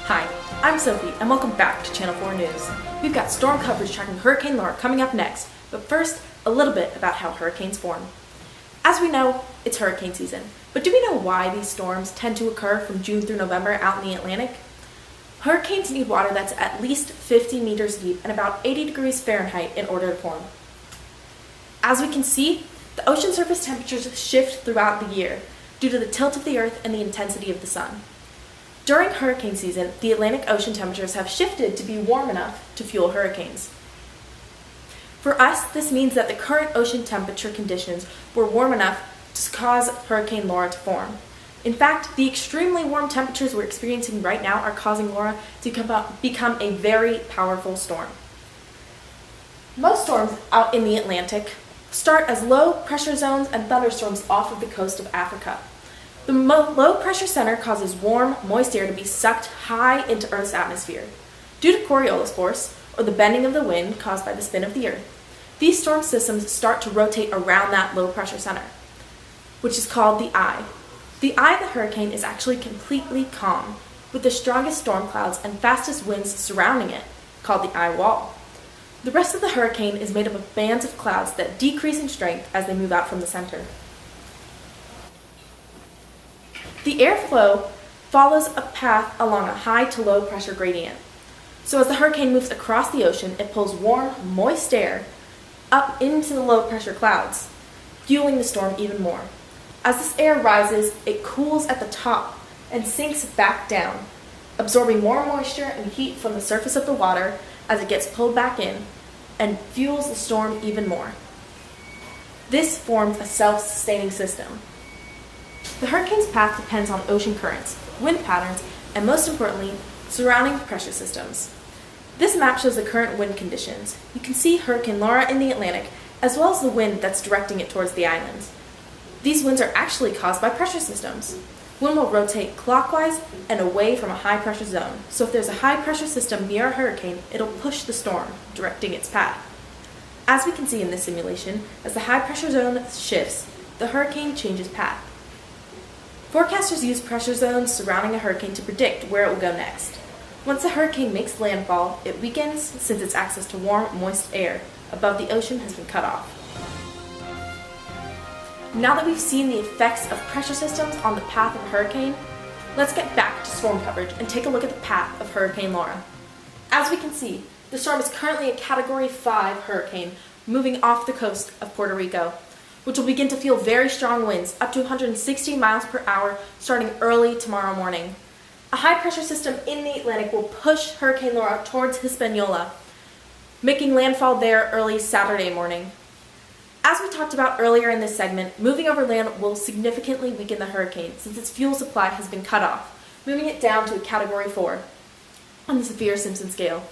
Hi, I'm Sophie, and welcome back to Channel 4 News. We've got storm coverage tracking Hurricane Laura coming up next, but first, a little bit about how hurricanes form. As we know, it's hurricane season, but do we know why these storms tend to occur from June through November out in the Atlantic? Hurricanes need water that's at least 50 meters deep and about 80 degrees Fahrenheit in order to form. As we can see, the ocean surface temperatures shift throughout the year due to the tilt of the Earth and the intensity of the sun. During hurricane season, the Atlantic Ocean temperatures have shifted to be warm enough to fuel hurricanes. For us, this means that the current ocean temperature conditions were warm enough to cause Hurricane Laura to form. In fact, the extremely warm temperatures we're experiencing right now are causing Laura to become a very powerful storm. Most storms out in the Atlantic start as low pressure zones and thunderstorms off of the coast of Africa. The low pressure center causes warm, moist air to be sucked high into Earth's atmosphere. Due to Coriolis force, or the bending of the wind caused by the spin of the Earth, these storm systems start to rotate around that low pressure center, which is called the eye. The eye of the hurricane is actually completely calm, with the strongest storm clouds and fastest winds surrounding it, called the eye wall. The rest of the hurricane is made up of bands of clouds that decrease in strength as they move out from the center. The airflow follows a path along a high to low pressure gradient. So as the hurricane moves across the ocean, it pulls warm, moist air up into the low pressure clouds, fueling the storm even more. As this air rises, it cools at the top and sinks back down, absorbing more moisture and heat from the surface of the water as it gets pulled back in and fuels the storm even more. This forms a self-sustaining system. The hurricane's path depends on ocean currents, wind patterns, and most importantly, surrounding pressure systems. This map shows the current wind conditions. You can see Hurricane Laura in the Atlantic, as well as the wind that's directing it towards the islands. These winds are actually caused by pressure systems. Wind will rotate clockwise and away from a high pressure zone. So if there's a high pressure system near a hurricane, it'll push the storm, directing its path. As we can see in this simulation, as the high pressure zone shifts, the hurricane changes path. Forecasters use pressure zones surrounding a hurricane to predict where it will go next. Once the hurricane makes landfall, it weakens since its access to warm, moist air above the ocean has been cut off. Now that we've seen the effects of pressure systems on the path of a hurricane, let's get back to storm coverage and take a look at the path of Hurricane Laura. As we can see, the storm is currently a Category 5 hurricane moving off the coast of Puerto Rico, which will begin to feel very strong winds, up to 160 miles per hour, starting early tomorrow morning. A high-pressure system in the Atlantic will push Hurricane Laura towards Hispaniola, making landfall there early Saturday morning. As we talked about earlier in this segment, moving over land will significantly weaken the hurricane since its fuel supply has been cut off, moving it down to a Category 4 on the Saffir-Simpson scale.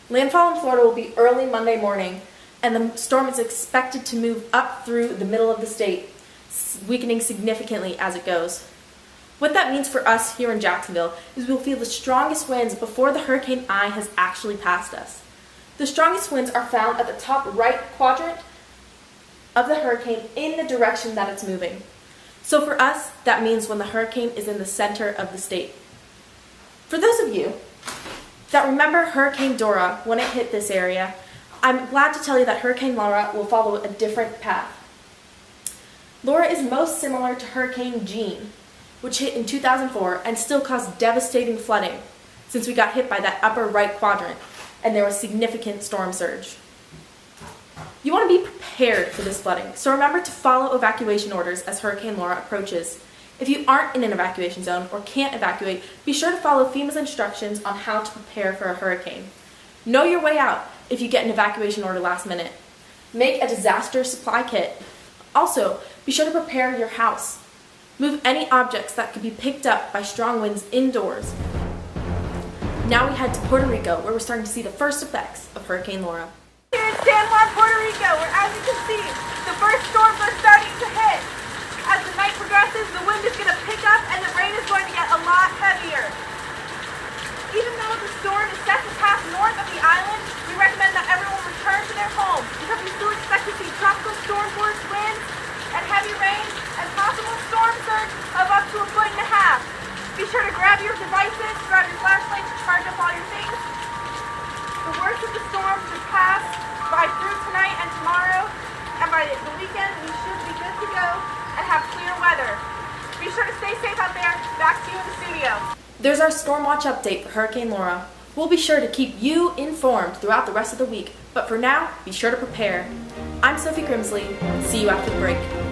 Landfall in Florida will be early Monday morning, and the storm is expected to move up through the middle of the state, weakening significantly as it goes. What that means for us here in Jacksonville is we'll feel the strongest winds before the hurricane eye has actually passed us. The strongest winds are found at the top right quadrant of the hurricane in the direction that it's moving. So for us, that means when the hurricane is in the center of the state. For those of you that remember Hurricane Dora when it hit this area, I'm glad to tell you that Hurricane Laura will follow a different path. Laura is most similar to Hurricane Jean, which hit in 2004 and still caused devastating flooding since we got hit by that upper right quadrant and there was significant storm surge. You want to be prepared for this flooding, so remember to follow evacuation orders as Hurricane Laura approaches. If you aren't in an evacuation zone or can't evacuate, be sure to follow FEMA's instructions on how to prepare for a hurricane. Know your way out if you get an evacuation order last minute. Make a disaster supply kit. Also, be sure to prepare your house. Move any objects that could be picked up by strong winds indoors. Now we head to Puerto Rico, where we're starting to see the first effects of Hurricane Laura. Here in San Juan, Puerto Rico, where as you can see, the first storms are starting to hit. As the night progresses, the wind is going to pick up and the rain is going to get a lot heavier. Even though the storm is set to pass north of the island, we recommend that everyone return to their homes because we still expect to see tropical storm force winds and heavy rain and possible storm surge of up to 1.5 feet. Be sure to grab your devices, grab your flashlights, back to you in the studio. There's our storm watch update for Hurricane Laura. We'll be sure to keep you informed throughout the rest of the week, but for now, be sure to prepare. I'm Sophie Grimsley. See you after the break.